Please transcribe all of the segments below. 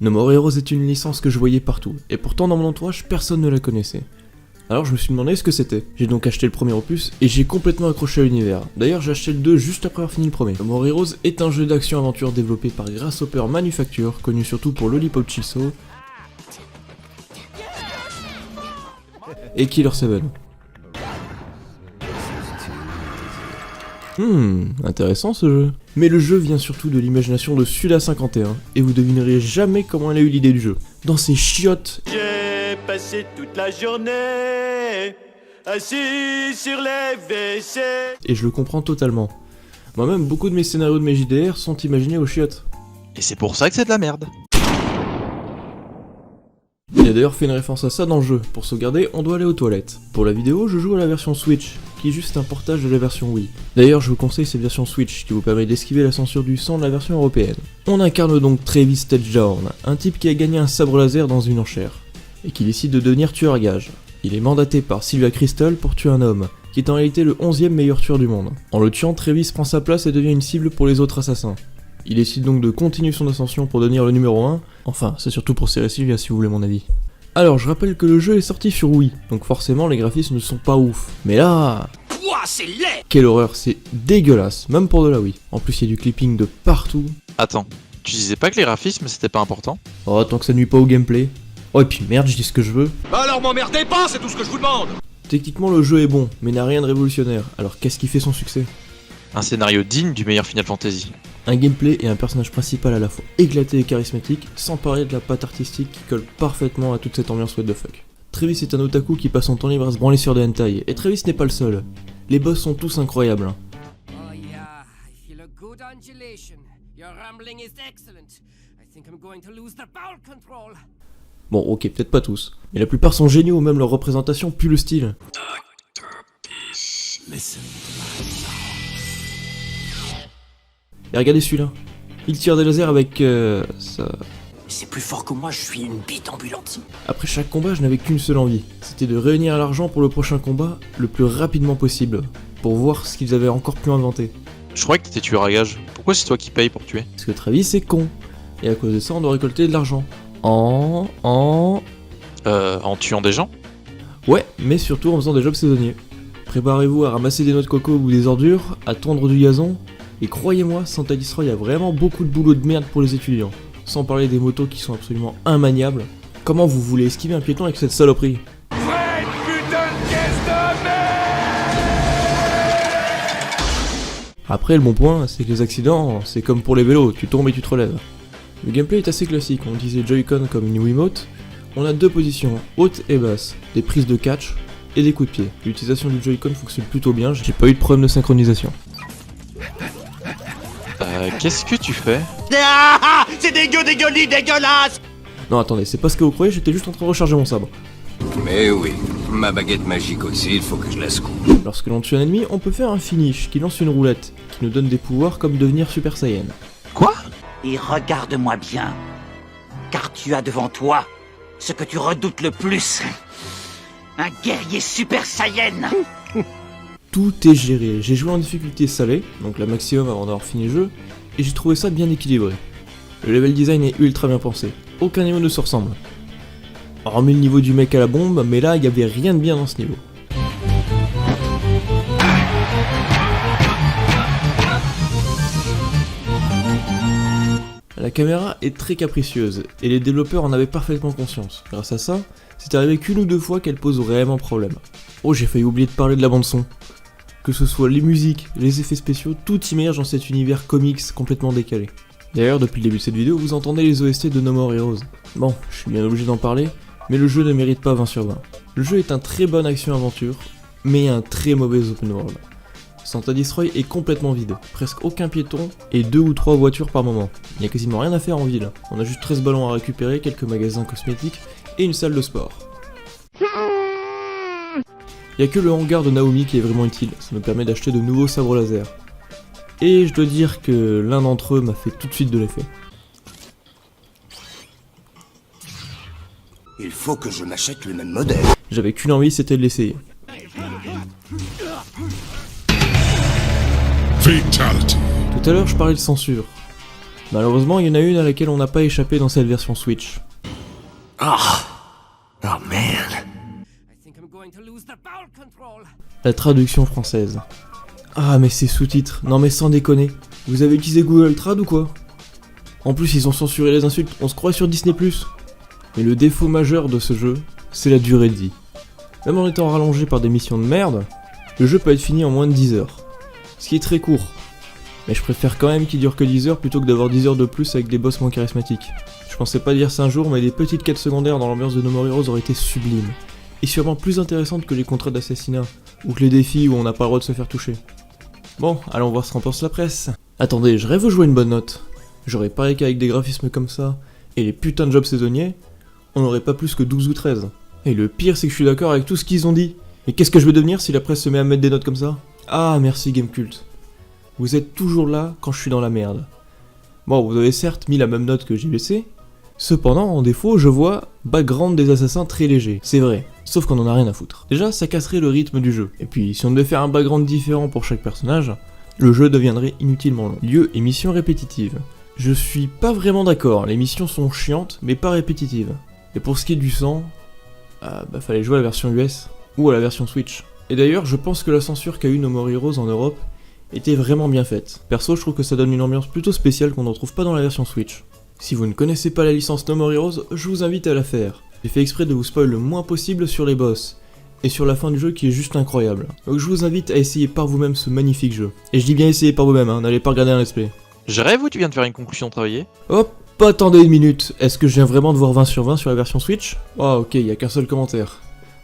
No More Heroes est une licence que je voyais partout, et pourtant dans mon entourage personne ne la connaissait. Alors je me suis demandé ce que c'était. J'ai donc acheté le premier opus, et j'ai complètement accroché à l'univers. D'ailleurs j'ai acheté le 2 juste après avoir fini le premier. No More Heroes est un jeu d'action-aventure développé par Grasshopper Manufacture, connu surtout pour Lollipop Chainsaw et Killer 7. Intéressant ce jeu. Mais le jeu vient surtout de l'imagination de Suda51, et vous devinerez jamais comment elle a eu l'idée du jeu. Dans ses chiottes, j'ai passé toute la journée assis sur les WC. Et je le comprends totalement. Moi-même, beaucoup de mes scénarios de mes JDR sont imaginés aux chiottes. Et c'est pour ça que c'est de la merde. Il a d'ailleurs fait une référence à ça dans le jeu. Pour sauvegarder, on doit aller aux toilettes. Pour la vidéo, je joue à la version Switch, qui est juste un portage de la version Wii. D'ailleurs, je vous conseille cette version Switch, qui vous permet d'esquiver la censure du sang de la version européenne. On incarne donc Travis Touchdown, un type qui a gagné un sabre laser dans une enchère, et qui décide de devenir tueur à gages. Il est mandaté par Sylvia Crystal pour tuer un homme, qui est en réalité le 11e meilleur tueur du monde. En le tuant, Travis prend sa place et devient une cible pour les autres assassins. Il décide donc de continuer son ascension pour devenir le numéro 1, enfin, c'est surtout pour serrer Sylvia si vous voulez mon avis. Alors, je rappelle que le jeu est sorti sur Wii, donc forcément les graphismes ne sont pas ouf. Mais là... Ouah, c'est laid! Quelle horreur, c'est dégueulasse, même pour de la Wii. En plus, il y a du clipping de partout. Attends, tu disais pas que les graphismes c'était pas important? Oh, tant que ça nuit pas au gameplay. Oh, et puis merde, je dis ce que je veux. Bah alors m'emmerdez pas, c'est tout ce que je vous demande! Techniquement, le jeu est bon, mais n'a rien de révolutionnaire. Alors, qu'est-ce qui fait son succès? Un scénario digne du meilleur Final Fantasy. Un gameplay et un personnage principal à la fois éclaté et charismatique, sans parler de la patte artistique qui colle parfaitement à toute cette ambiance what the fuck. Travis est un otaku qui passe son temps libre à se branler sur des hentai, et Travis n'est pas le seul. Les boss sont tous incroyables. Oh yeah, I feel a good undulation. Your rambling is excellent. I think I'm going to lose the bowel control. Bon, ok, peut-être pas tous, mais la plupart sont géniaux, même leur représentation pue le style. Et regardez celui-là, il tire des lasers avec ça... C'est plus fort que moi, je suis une bite ambulante. Après chaque combat, je n'avais qu'une seule envie, c'était de réunir l'argent pour le prochain combat le plus rapidement possible, pour voir ce qu'ils avaient encore pu inventer. Je croyais que t'étais tueur à gage. Pourquoi c'est toi qui payes pour tuer? Parce que Travis est con, et à cause de ça on doit récolter de l'argent. En tuant des gens? Ouais, mais surtout en faisant des jobs saisonniers. Préparez-vous à ramasser des noix de coco ou des ordures, à tondre du gazon, et croyez-moi, Santa Destroy a vraiment beaucoup de boulot de merde pour les étudiants. Sans parler des motos qui sont absolument immaniables. Comment vous voulez esquiver un piéton avec cette saloperie? Vraie putain de caisse de merde! Après, le bon point, c'est que les accidents, c'est comme pour les vélos, tu tombes et tu te relèves. Le gameplay est assez classique, on utilisait Joy-Con comme une Wiimote. On a deux positions, haute et basse, des prises de catch et des coups de pied. L'utilisation du Joy-Con fonctionne plutôt bien, j'ai pas eu de problème de synchronisation. Qu'est-ce que tu fais? Ah, c'est dégueulasse! Non attendez, c'est pas ce que vous croyez, j'étais juste en train de recharger mon sabre. Mais oui, ma baguette magique aussi, il faut que je la secoue. Lorsque l'on tue un ennemi, on peut faire un finish qui lance une roulette, qui nous donne des pouvoirs comme devenir Super Saiyan. Quoi? Et regarde-moi bien, car tu as devant toi ce que tu redoutes le plus. Un guerrier Super Saiyan. Tout est géré, j'ai joué en difficulté salée, donc la maximum avant d'avoir fini le jeu, et j'ai trouvé ça bien équilibré. Le level design est ultra bien pensé, aucun niveau ne se ressemble. Hormis le niveau du mec à la bombe, mais là il y avait rien de bien dans ce niveau. La caméra est très capricieuse, et les développeurs en avaient parfaitement conscience. Grâce à ça, c'est arrivé qu'une ou deux fois qu'elle pose vraiment problème. Oh, j'ai failli oublier de parler de la bande son. Que ce soit les musiques, les effets spéciaux, tout immerge dans cet univers comics complètement décalé. D'ailleurs, depuis le début de cette vidéo, vous entendez les OST de No More Heroes. Bon, je suis bien obligé d'en parler, mais le jeu ne mérite pas 20 sur 20. Le jeu est un très bon action-aventure, mais un très mauvais open world. Santa Destroy est complètement vide, presque aucun piéton et 2 ou 3 voitures par moment. Il n'y a quasiment rien à faire en ville, on a juste 13 ballons à récupérer, quelques magasins cosmétiques et une salle de sport. Il n'y a que le hangar de Naomi qui est vraiment utile, ça me permet d'acheter de nouveaux sabres laser. Et je dois dire que l'un d'entre eux m'a fait tout de suite de l'effet. Il faut que je m'achète le même modèle. J'avais qu'une envie, c'était de l'essayer. Fatality. Tout à l'heure je parlais de censure. Malheureusement, il y en a une à laquelle on n'a pas échappé dans cette version Switch. I think I'm going to lose the bowel control. La traduction française. Ah mais ces sous-titres, non mais sans déconner. Vous avez utilisé Google Trad ou quoi? En plus ils ont censuré les insultes, on se croit sur Disney+. Mais le défaut majeur de ce jeu, c'est la durée de vie. Même en étant rallongé par des missions de merde, le jeu peut être fini en moins de 10 heures. Ce qui est très court. Mais je préfère quand même qu'il dure que 10 heures plutôt que d'avoir 10 heures de plus avec des boss moins charismatiques. Je pensais pas dire ça un jour, mais des petites quêtes secondaires dans l'ambiance de No More Heroes auraient été sublimes. Et sûrement plus intéressantes que les contrats d'assassinat, ou que les défis où on n'a pas le droit de se faire toucher. Bon, allons voir ce qu'en pense la presse. Attendez, je rêve de jouer une bonne note. J'aurais parié qu'avec des graphismes comme ça, et les putains de jobs saisonniers, on n'aurait pas plus que 12 ou 13. Et le pire c'est que je suis d'accord avec tout ce qu'ils ont dit. Et qu'est-ce que je vais devenir si la presse se met à mettre des notes comme ça? Ah merci Gamecult. Vous êtes toujours là quand je suis dans la merde. Bon, vous avez certes mis la même note que JVC, cependant, en défaut, je vois background des assassins très léger, c'est vrai, sauf qu'on en a rien à foutre. Déjà, ça casserait le rythme du jeu, et puis si on devait faire un background différent pour chaque personnage, le jeu deviendrait inutilement long. Lieu et missions répétitives. Je suis pas vraiment d'accord, les missions sont chiantes, mais pas répétitives. Et pour ce qui est du sang, fallait jouer à la version US, ou à la version Switch. Et d'ailleurs, je pense que la censure qu'a eu No More Heroes en Europe était vraiment bien faite. Perso, je trouve que ça donne une ambiance plutôt spéciale qu'on ne retrouve pas dans la version Switch. Si vous ne connaissez pas la licence No More Heroes, je vous invite à la faire. J'ai fait exprès de vous spoil le moins possible sur les boss, et sur la fin du jeu qui est juste incroyable. Donc je vous invite à essayer par vous-même ce magnifique jeu. Et je dis bien essayer par vous-même, hein, n'allez pas regarder un let's play. Je rêve ou tu viens de faire une conclusion travaillée? Hop, attendez une minute, est-ce que je viens vraiment de voir 20 sur 20 sur la version Switch? Ah ok, y a qu'un seul commentaire.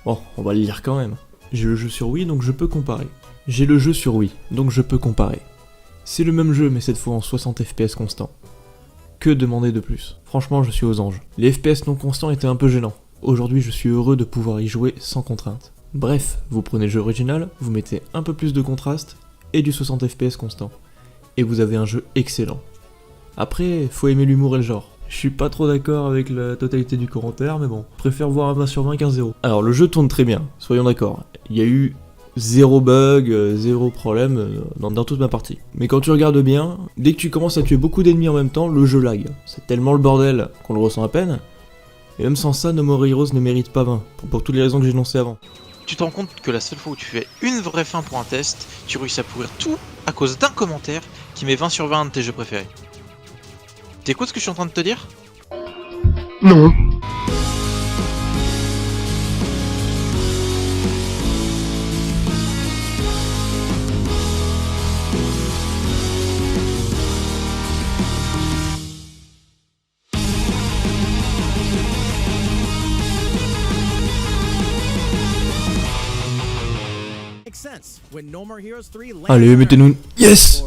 Bon, on va le lire quand même. J'ai le jeu sur Wii donc je peux comparer. J'ai le jeu sur Wii, donc je peux comparer. C'est le même jeu mais cette fois en 60 FPS constant. Que demander de plus? Franchement je suis aux anges. Les FPS non constants étaient un peu gênants. Aujourd'hui je suis heureux de pouvoir y jouer sans contrainte. Bref, vous prenez le jeu original, vous mettez un peu plus de contraste et du 60 FPS constant. Et vous avez un jeu excellent. Après, faut aimer l'humour et le genre. Je suis pas trop d'accord avec la totalité du commentaire, mais bon, je préfère voir un 20 sur 20 qu'un 0. Alors le jeu tourne très bien, soyons d'accord. Il y a eu zéro bug, zéro problème dans toute ma partie. Mais quand tu regardes bien, dès que tu commences à tuer beaucoup d'ennemis en même temps, le jeu lag. C'est tellement le bordel qu'on le ressent à peine. Et même sans ça, No More Heroes ne mérite pas 20, pour toutes les raisons que j'ai énoncées avant. Tu te rends compte que la seule fois où tu fais une vraie fin pour un test, tu réussis à pourrir tout à cause d'un commentaire qui met 20 sur 20 de tes jeux préférés. T'écoutes ce que je suis en train de te dire? Non. Allez, mettez-nous une... Yes!